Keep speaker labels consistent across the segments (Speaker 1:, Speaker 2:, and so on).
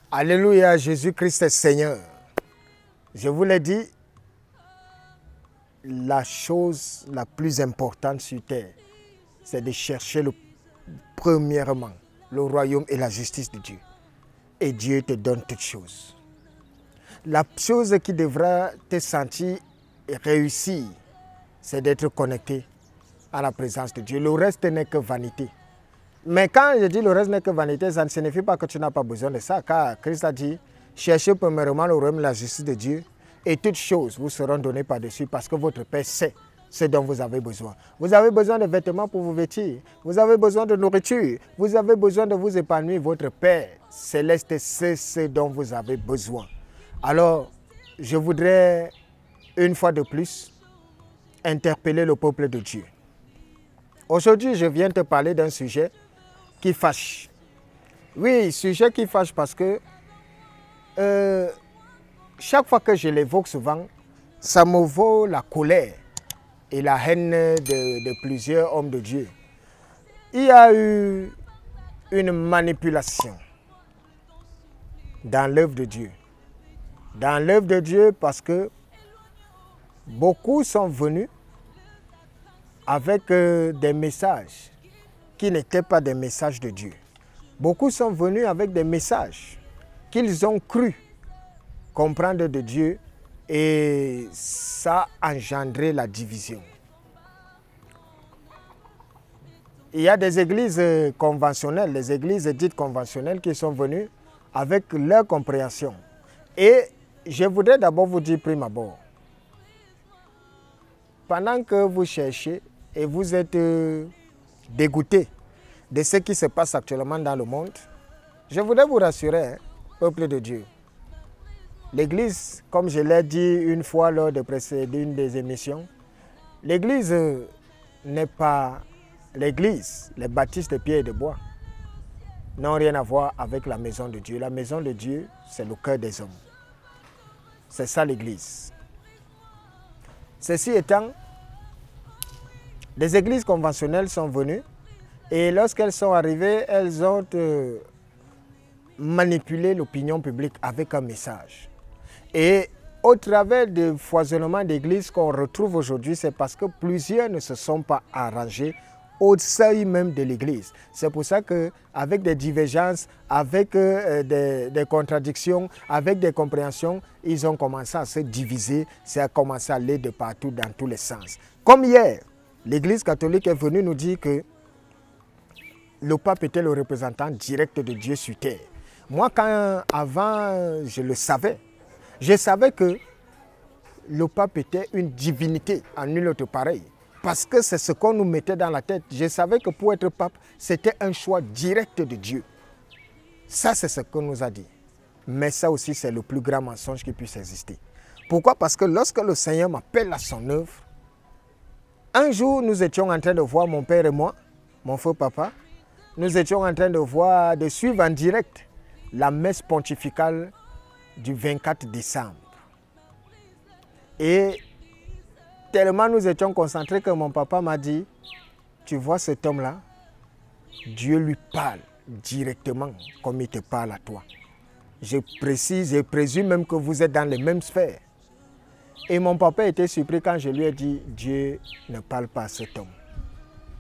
Speaker 1: Alléluia, Jésus-Christ est Seigneur. Je vous l'ai dit, la chose la plus importante sur terre, c'est de chercher premièrement le royaume et la justice de Dieu. Et Dieu te donne toutes choses. La chose qui devra te sentir réussir, c'est d'être connecté à la présence de Dieu. Le reste n'est que vanité. Mais quand je dis le reste n'est que vanité, ça ne signifie pas que tu n'as pas besoin de ça. Car Christ a dit, cherchez premièrement le royaume et la justice de Dieu et toutes choses vous seront données par-dessus parce que votre Père sait ce dont vous avez besoin. Vous avez besoin de vêtements pour vous vêtir. Vous avez besoin de nourriture. Vous avez besoin de vous épanouir. Votre Père céleste sait ce dont vous avez besoin. Alors, je voudrais une fois de plus interpeller le peuple de Dieu. Aujourd'hui, je viens te parler d'un sujet qui fâche. Oui, sujet qui fâche parce que chaque fois que je l'évoque souvent, ça me vaut la colère et la haine de plusieurs hommes de Dieu. Il y a eu une manipulation dans l'œuvre de Dieu. Dans l'œuvre de Dieu parce que beaucoup sont venus avec des messages qui n'étaient pas des messages de Dieu. Beaucoup sont venus avec des messages qu'ils ont cru comprendre de Dieu et ça a engendré la division. Il y a des églises conventionnelles, les églises dites conventionnelles qui sont venues avec leur compréhension. Et je voudrais d'abord vous dire prime abord, pendant que vous cherchez et vous êtes dégoûté de ce qui se passe actuellement dans le monde, je voudrais vous rassurer, peuple de Dieu. L'Église, comme je l'ai dit une fois lors de d'une des émissions, l'Église n'est pas l'Église, les baptistes de pierre et de bois n'ont rien à voir avec la maison de Dieu. La maison de Dieu, c'est le cœur des hommes. C'est ça l'Église. Ceci étant, les églises conventionnelles sont venues et lorsqu'elles sont arrivées, elles ont manipulé l'opinion publique avec un message. Et au travers du foisonnement d'églises qu'on retrouve aujourd'hui, c'est parce que plusieurs ne se sont pas arrangés au seuil même de l'église. C'est pour ça qu'avec des divergences, avec des contradictions, avec des compréhensions, ils ont commencé à se diviser, ça a commencé à aller de partout dans tous les sens. Comme hier, l'Église catholique est venue nous dire que le pape était le représentant direct de Dieu sur terre. Moi, avant, je savais que le pape était une divinité en nul autre pareil. Parce que c'est ce qu'on nous mettait dans la tête. Je savais que pour être pape, c'était un choix direct de Dieu. Ça, c'est ce qu'on nous a dit. Mais ça aussi, c'est le plus grand mensonge qui puisse exister. Pourquoi? Parce que lorsque le Seigneur m'appelle à son œuvre, un jour, nous étions en train de voir, mon père et moi, mon feu papa, nous étions en train de suivre en direct la messe pontificale du 24 décembre. Et tellement nous étions concentrés que mon papa m'a dit, tu vois cet homme-là, Dieu lui parle directement comme il te parle à toi. Je précise et présume même que vous êtes dans les mêmes sphères. Et mon papa était surpris quand je lui ai dit, Dieu ne parle pas à cet homme.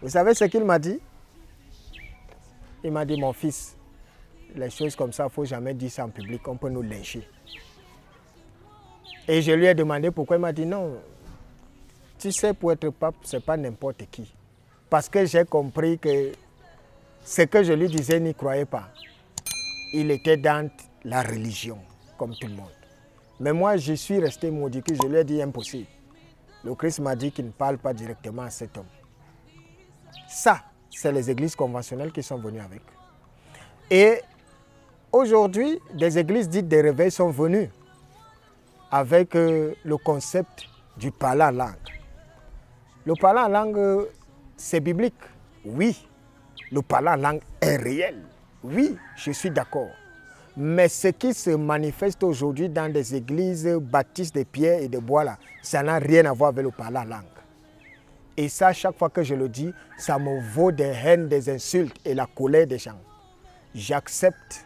Speaker 1: Vous savez ce qu'il m'a dit? Il m'a dit, mon fils, les choses comme ça, il ne faut jamais dire ça en public, on peut nous lyncher. Et je lui ai demandé pourquoi. Il m'a dit, non, tu sais, pour être pape, ce n'est pas n'importe qui. Parce que j'ai compris que ce que je lui disais, il n'y croyait pas. Il était dans la religion, comme tout le monde. Mais moi, je suis resté maudit, je lui ai dit impossible. Le Christ m'a dit qu'il ne parle pas directement à cet homme. Ça, c'est les églises conventionnelles qui sont venues avec. Et aujourd'hui, des églises dites des réveils sont venues avec le concept du parler en langue. Le parler en langue, c'est biblique. Oui, le parler en langue est réel. Oui, je suis d'accord. Mais ce qui se manifeste aujourd'hui dans des églises baptistes de pierre et de bois, là, ça n'a rien à voir avec le parler en langue. Et ça, chaque fois que je le dis, ça me vaut des haines, des insultes et la colère des gens. J'accepte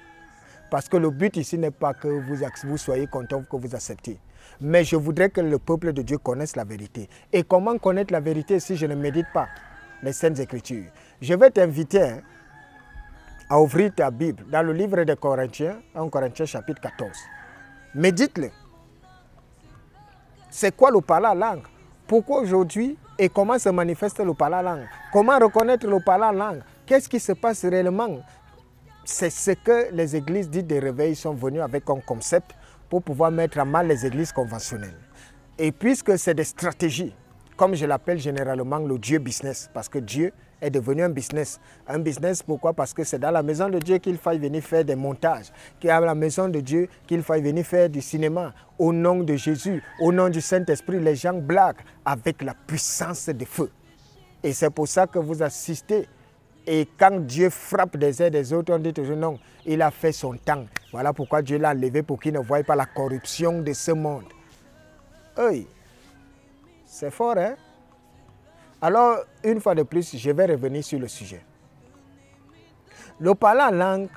Speaker 1: Parce que le but ici n'est pas que vous soyez content, que vous acceptiez. Mais je voudrais que le peuple de Dieu connaisse la vérité. Et comment connaître la vérité si je ne médite pas les Saintes Écritures? Je vais t'inviter à ouvrir ta Bible dans le livre des Corinthiens, 1 Corinthiens chapitre 14. Médite-le. C'est quoi le parler en langue? Pourquoi aujourd'hui et comment se manifeste le parler en langue? Comment reconnaître le parler en langue? Qu'est-ce qui se passe réellement? C'est ce que les églises dites de réveil sont venues avec un concept pour pouvoir mettre à mal les églises conventionnelles. Et puisque c'est des stratégies, comme je l'appelle généralement le Dieu business, parce que Dieu est devenu un business. Un business, pourquoi? Parce que c'est dans la maison de Dieu qu'il faille venir faire des montages, qu'il y a la maison de Dieu qu'il faille venir faire du cinéma. Au nom de Jésus, au nom du Saint-Esprit, les gens blaguent avec la puissance de feu. Et c'est pour ça que vous assistez. Et quand Dieu frappe des uns des autres, on dit toujours non, il a fait son temps. Voilà pourquoi Dieu l'a enlevé pour qu'il ne voie pas la corruption de ce monde. Oui, c'est fort, hein? Alors, une fois de plus, je vais revenir sur le sujet. Le parler en langue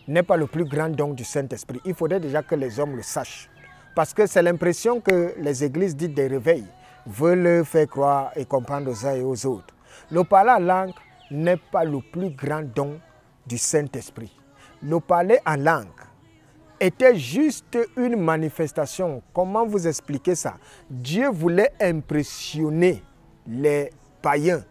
Speaker 1: n'est pas le plus grand don du Saint-Esprit. Il faudrait déjà que les hommes le sachent. Parce que c'est l'impression que les églises dites des réveils veulent faire croire et comprendre aux uns et aux autres. Le parler en langue n'est pas le plus grand don du Saint-Esprit. Le parler en langue était juste une manifestation. Comment vous expliquer ça? Dieu voulait impressionner les païens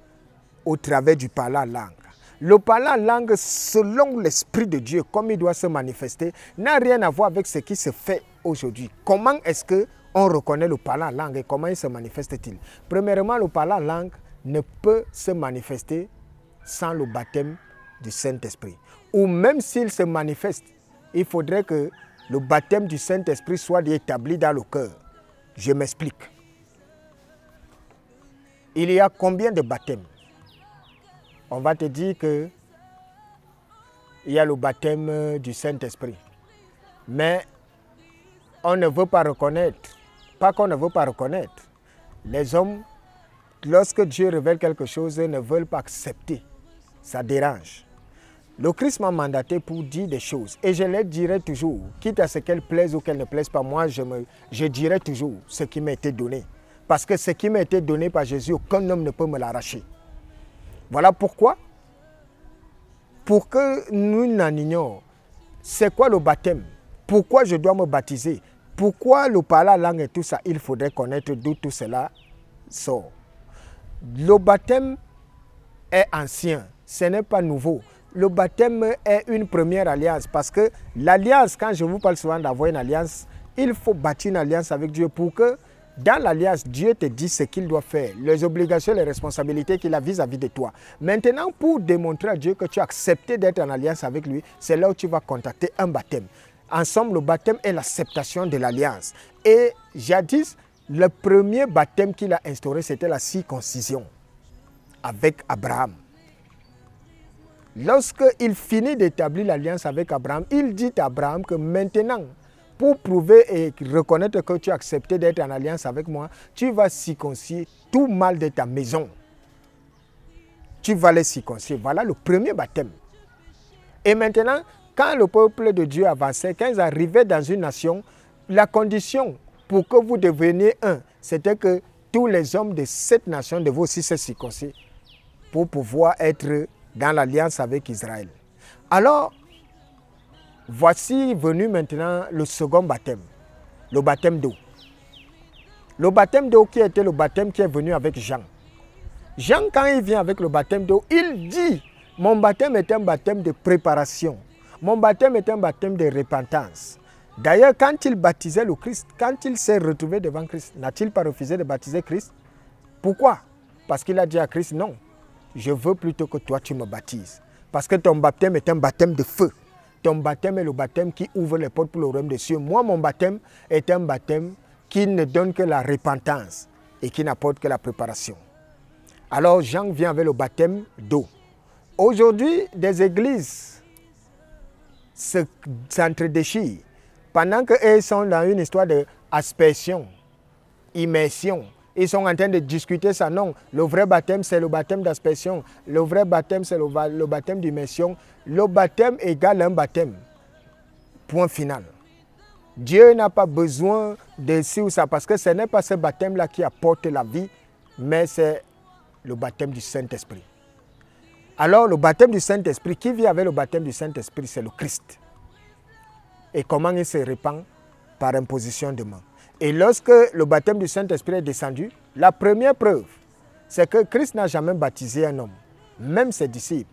Speaker 1: au travers du parler en langue. Le parler en langue, selon l'Esprit de Dieu, comme il doit se manifester, n'a rien à voir avec ce qui se fait aujourd'hui. Comment est-ce qu'on reconnaît le parler en langue et comment il se manifeste-t-il? Premièrement, le parler en langue ne peut se manifester sans le baptême du Saint-Esprit. Ou même s'il se manifeste, il faudrait que le baptême du Saint-Esprit soit établi dans le cœur. Je m'explique. Il y a combien de baptêmes? On va te dire qu'il y a le baptême du Saint-Esprit. Mais on ne veut pas reconnaître. Pas qu'on ne veut pas reconnaître. Les hommes, lorsque Dieu révèle quelque chose, ne veulent pas accepter. Ça dérange. Le Christ m'a mandaté pour dire des choses. Et je les dirai toujours, quitte à ce qu'elles plaisent ou qu'elles ne plaisent pas, moi je dirai toujours ce qui m'a été donné. Parce que ce qui m'a été donné par Jésus, aucun homme ne peut me l'arracher. Voilà pourquoi. Pour que nous n'en ignorions, c'est quoi le baptême? Pourquoi je dois me baptiser? Pourquoi le parler en langue et tout ça? Il faudrait connaître d'où tout cela sort. Le baptême est ancien, ce n'est pas nouveau. Le baptême est une première alliance parce que l'alliance, quand je vous parle souvent d'avoir une alliance, il faut bâtir une alliance avec Dieu pour que dans l'alliance, Dieu te dit ce qu'il doit faire, les obligations, les responsabilités qu'il a vis-à-vis de toi. Maintenant, pour démontrer à Dieu que tu as accepté d'être en alliance avec lui, c'est là où tu vas contacter un baptême. Ensemble, le baptême est l'acceptation de l'alliance. Et jadis, le premier baptême qu'il a instauré, c'était la circoncision avec Abraham. Lorsqu'il finit d'établir l'alliance avec Abraham, il dit à Abraham que maintenant, pour prouver et reconnaître que tu as accepté d'être en alliance avec moi, tu vas circoncire tout mâle de ta maison. Tu vas les circoncire. Voilà le premier baptême. Et maintenant, quand le peuple de Dieu avançait, quand ils arrivaient dans une nation, la condition pour que vous deveniez un, c'était que tous les hommes de cette nation devaient aussi se circoncire pour pouvoir être dans l'alliance avec Israël. Alors, voici venu maintenant le second baptême, le baptême d'eau. Le baptême d'eau qui était le baptême qui est venu avec Jean. Jean, quand il vient avec le baptême d'eau, il dit, mon baptême est un baptême de préparation. Mon baptême est un baptême de repentance. D'ailleurs, quand il baptisait le Christ, quand il s'est retrouvé devant Christ, n'a-t-il pas refusé de baptiser Christ? Pourquoi? Parce qu'il a dit à Christ, non, je veux plutôt que toi tu me baptises. Parce que ton baptême est un baptême de feu. Ton baptême est le baptême qui ouvre les portes pour le royaume des cieux. Moi, mon baptême est un baptême qui ne donne que la repentance et qui n'apporte que la préparation. Alors, Jean vient avec le baptême d'eau. Aujourd'hui, des églises s'entredéchirent pendant qu'elles sont dans une histoire d'aspersion, immersion. Ils sont en train de discuter ça. Non, le vrai baptême, c'est le baptême d'aspersion. Le vrai baptême, c'est le baptême d'immersion. Le baptême égale un baptême. Point final. Dieu n'a pas besoin de ci ou ça, parce que ce n'est pas ce baptême-là qui apporte la vie, mais c'est le baptême du Saint-Esprit. Alors, le baptême du Saint-Esprit, qui vit avec le baptême du Saint-Esprit, c'est le Christ. Et comment il se répand? Par imposition de main. Et lorsque le baptême du Saint-Esprit est descendu, la première preuve, c'est que Christ n'a jamais baptisé un homme. Même ses disciples,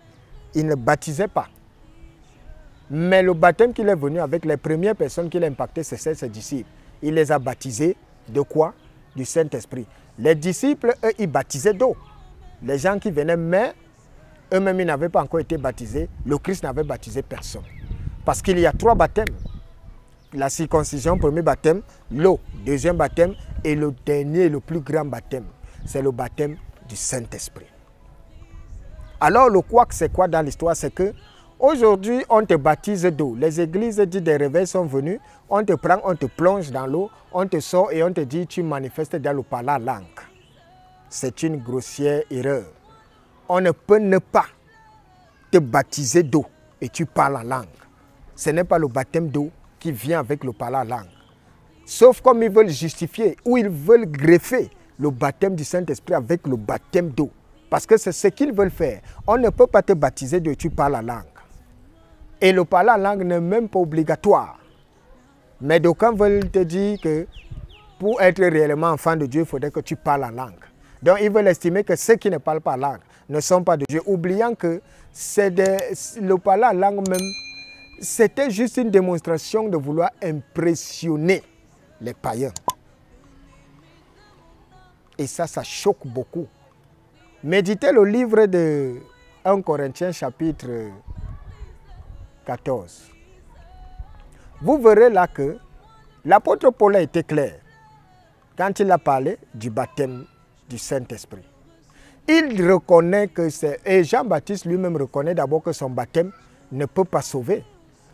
Speaker 1: ils ne baptisaient pas. Mais le baptême qu'il est venu avec, les premières personnes qu'il a impactées, c'est ses disciples. Il les a baptisés de quoi? Du Saint-Esprit. Les disciples, eux, ils baptisaient d'eau. Les gens qui venaient, mais eux-mêmes, ils n'avaient pas encore été baptisés. Le Christ n'avait baptisé personne. Parce qu'il y a 3 baptêmes. La circoncision, premier baptême, l'eau, deuxième baptême, et le dernier, le plus grand baptême, c'est le baptême du Saint-Esprit. Alors le couac, c'est quoi dans l'histoire? C'est que aujourd'hui, on te baptise d'eau. Les églises dites des réveils sont venues, on te prend, on te plonge dans l'eau, on te sort et on te dit tu manifestes dans le parler langue. C'est une grossière erreur. On ne peut ne pas te baptiser d'eau et tu parles en langue. Ce n'est pas le baptême d'eau qui vient avec le parler langue. Sauf comme ils veulent justifier ou ils veulent greffer le baptême du Saint-Esprit avec le baptême d'eau. Parce que c'est ce qu'ils veulent faire. On ne peut pas te baptiser d'eau, tu parles la langue. Et le parler en langue n'est même pas obligatoire. Mais d'aucuns veulent te dire que pour être réellement enfant de Dieu, il faudrait que tu parles en langue. Donc ils veulent estimer que ceux qui ne parlent pas langue ne sont pas de Dieu, oubliant que le parler en langue même, c'était juste une démonstration de vouloir impressionner les païens. Et ça choque beaucoup. Méditez le livre de 1 Corinthiens chapitre 14. Vous verrez là que l'apôtre Paul a été clair quand il a parlé du baptême du Saint-Esprit. Il reconnaît que c'est... Et Jean-Baptiste lui-même reconnaît d'abord que son baptême ne peut pas sauver.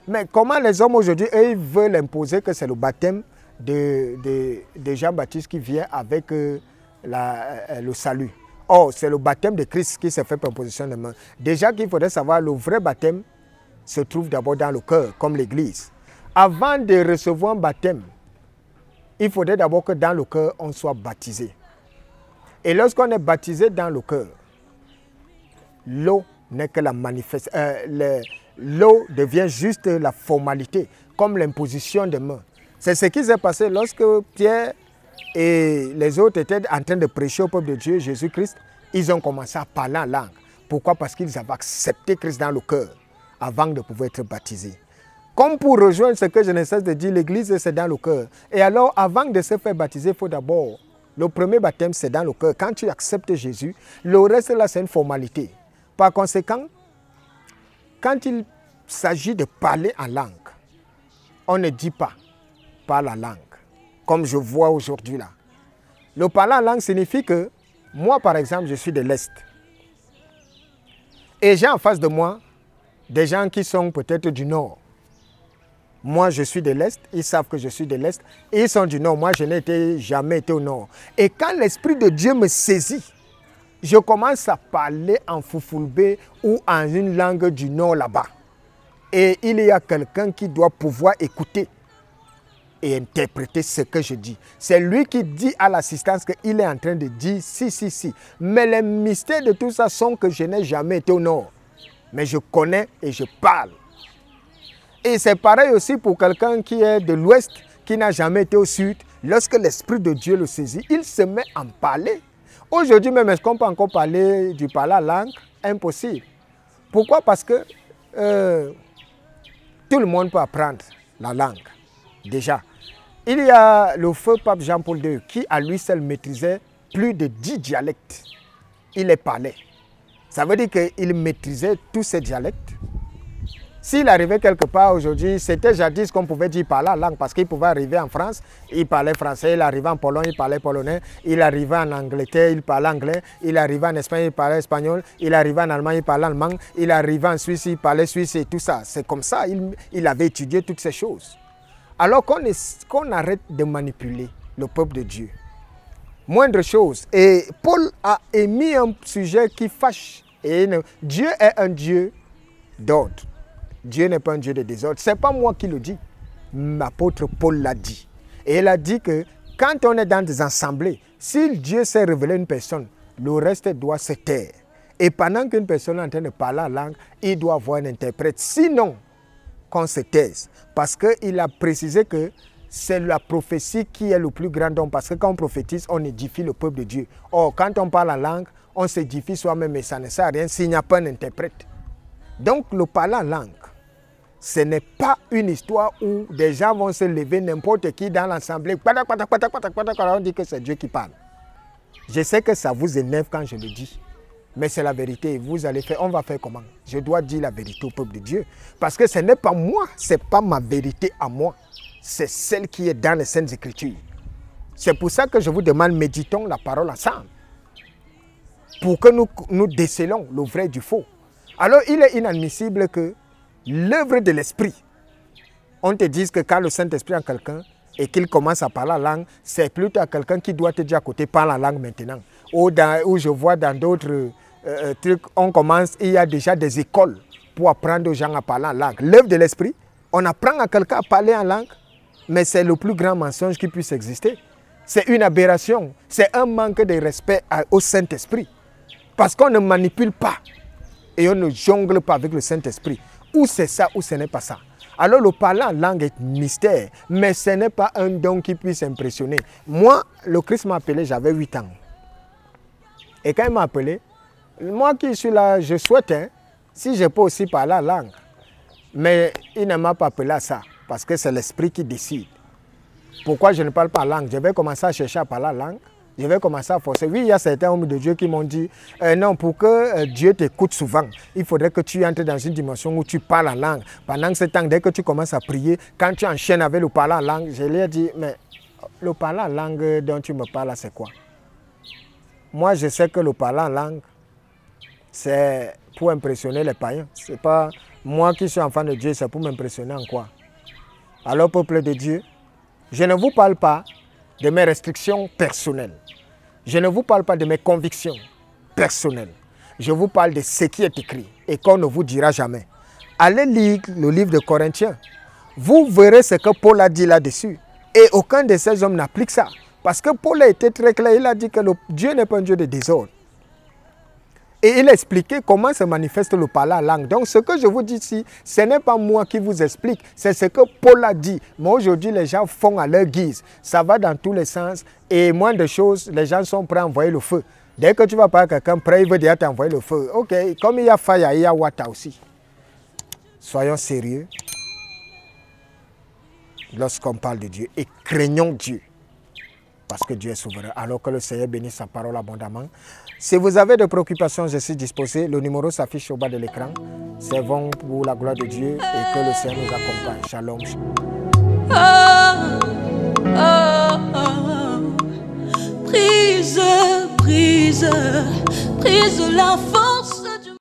Speaker 1: Mais comment les hommes aujourd'hui, eux, ils veulent imposer que c'est le baptême de Jean-Baptiste qui vient avec le salut. Or, c'est le baptême de Christ qui s'est fait par position de main. Déjà qu'il faudrait savoir, le vrai baptême se trouve d'abord dans le cœur, comme l'Église. Avant de recevoir un baptême, il faudrait d'abord que dans le cœur, on soit baptisé. Et lorsqu'on est baptisé dans le cœur, l'eau n'est que la manifestation. L'eau devient juste la formalité, comme l'imposition de mains. C'est ce qui s'est passé lorsque Pierre et les autres étaient en train de prêcher au peuple de Dieu, Jésus-Christ. Ils ont commencé à parler en langue. Pourquoi? Parce qu'ils avaient accepté Christ dans le cœur avant de pouvoir être baptisés. Comme pour rejoindre ce que je ne cesse de dire, l'Église, c'est dans le cœur. Et alors, avant de se faire baptiser, il faut d'abord, le premier baptême, c'est dans le cœur. Quand tu acceptes Jésus, le reste, là, c'est une formalité. Par conséquent, quand il s'agit de parler en langue, on ne dit pas « parle en langue », comme je vois aujourd'hui là. Le parler en langue signifie que, moi par exemple, je suis de l'Est. Et j'ai en face de moi des gens qui sont peut-être du Nord. Moi, je suis de l'Est, ils savent que je suis de l'Est, et ils sont du Nord. Moi, je n'ai jamais été au Nord. Et quand l'Esprit de Dieu me saisit, je commence à parler en foufoulbé ou en une langue du Nord là-bas. Et il y a quelqu'un qui doit pouvoir écouter et interpréter ce que je dis. C'est lui qui dit à l'assistance qu'il est en train de dire si. Mais les mystères de tout ça sont que je n'ai jamais été au Nord. Mais je connais et je parle. Et c'est pareil aussi pour quelqu'un qui est de l'Ouest, qui n'a jamais été au Sud. Lorsque l'Esprit de Dieu le saisit, il se met à en parler. Aujourd'hui même, est-ce qu'on peut encore parler du parler en langue? Impossible. Pourquoi? Parce que tout le monde peut apprendre la langue. Déjà, il y a le feu pape Jean-Paul II qui à lui seul maîtrisait plus de 10 dialectes. Il les parlait. Ça veut dire qu'il maîtrisait tous ces dialectes. S'il arrivait quelque part aujourd'hui, c'était jadis qu'on pouvait dire parler la langue parce qu'il pouvait arriver en France, il parlait français, il arrivait en Pologne, il parlait polonais, il arrivait en Angleterre, il parlait anglais, il arrivait en Espagne, il parlait espagnol, il arrivait en Allemagne, il parlait allemand, il arrivait en Suisse, il parlait suisse et tout ça. C'est comme ça, il avait étudié toutes ces choses. Alors qu'on arrête de manipuler le peuple de Dieu. Moindre chose. Et Paul a émis un sujet qui fâche. Et Dieu est un Dieu d'ordre. Dieu n'est pas un Dieu de désordre. Ce n'est pas moi qui le dis. L'apôtre Paul l'a dit. Et il a dit que quand on est dans des assemblées, si Dieu s'est révélé à une personne, le reste doit se taire. Et pendant qu'une personne est en train de parler en langue, il doit avoir un interprète. Sinon, qu'on se taise. Parce qu'il a précisé que c'est la prophétie qui est le plus grand don. Parce que quand on prophétise, on édifie le peuple de Dieu. Or, quand on parle en langue, on s'édifie soi-même et ça ne sert à rien s'il n'y a pas un interprète. Donc, le parler en langue, ce n'est pas une histoire où des gens vont se lever, n'importe qui dans l'assemblée, on dit que c'est Dieu qui parle. Je sais que ça vous énerve quand je le dis, mais c'est la vérité. Vous allez faire, on va faire comment? Je dois dire la vérité au peuple de Dieu. Parce que ce n'est pas moi, ce n'est pas ma vérité à moi. C'est celle qui est dans les Saintes Écritures. C'est pour ça que je vous demande, méditons la parole ensemble. Pour que nous décelons le vrai du faux. Alors, il est inadmissible que l'œuvre de l'Esprit, on te dise que quand le Saint-Esprit est en quelqu'un et qu'il commence à parler en langue, c'est plutôt à quelqu'un qui doit te dire à côté, parle en langue maintenant. Ou je vois dans d'autres trucs, on commence, il y a déjà des écoles pour apprendre aux gens à parler en langue. L'œuvre de l'Esprit, on apprend à quelqu'un à parler en langue, mais c'est le plus grand mensonge qui puisse exister. C'est une aberration, c'est un manque de respect au Saint-Esprit. Parce qu'on ne manipule pas et on ne jongle pas avec le Saint-Esprit. Ou c'est ça ou ce n'est pas ça. Alors le parler en langue est mystère, mais ce n'est pas un don qui puisse impressionner. Moi, le Christ m'a appelé, j'avais 8 ans. Et quand il m'a appelé, moi qui suis là, je souhaite, si je peux aussi parler en langue. Mais il ne m'a pas appelé à ça, parce que c'est l'Esprit qui décide. Pourquoi je ne parle pas en langue? Je vais commencer à chercher à parler en langue. Je vais commencer à forcer. Oui, il y a certains hommes de Dieu qui m'ont dit, non, pour que Dieu t'écoute souvent, il faudrait que tu entres dans une dimension où tu parles en langue. Pendant ce temps, dès que tu commences à prier, quand tu enchaînes avec le parler en langue, je lui ai dit, mais le parler en langue dont tu me parles, c'est quoi? Moi, je sais que le parler en langue, c'est pour impressionner les païens. Ce n'est pas moi qui suis enfant de Dieu, c'est pour m'impressionner en quoi? Alors, peuple de Dieu, je ne vous parle pas de mes restrictions personnelles. Je ne vous parle pas de mes convictions personnelles. Je vous parle de ce qui est écrit et qu'on ne vous dira jamais. Allez lire le livre de Corinthiens. Vous verrez ce que Paul a dit là-dessus. Et aucun de ces hommes n'applique ça. Parce que Paul a été très clair. Il a dit que Dieu n'est pas un Dieu de désordre. Et il a expliqué comment se manifeste le parler en langue. Donc ce que je vous dis ici, ce n'est pas moi qui vous explique, c'est ce que Paul a dit. Mais aujourd'hui, les gens font à leur guise. Ça va dans tous les sens. Et moins de choses, les gens sont prêts à envoyer le feu. Dès que tu vas parler à quelqu'un, prêt, il veut déjà t'envoyer le feu. Ok, comme il y a Faya, il y a Wata aussi. Soyons sérieux lorsqu'on parle de Dieu et craignons Dieu. Parce que Dieu est souverain. Alors que le Seigneur bénisse sa parole abondamment. Si vous avez des préoccupations, je suis disposé. Le numéro s'affiche au bas de l'écran. Servons pour la gloire de Dieu et que le Seigneur nous accompagne. Shalom.
Speaker 2: Prise, prise, prise l'enfant.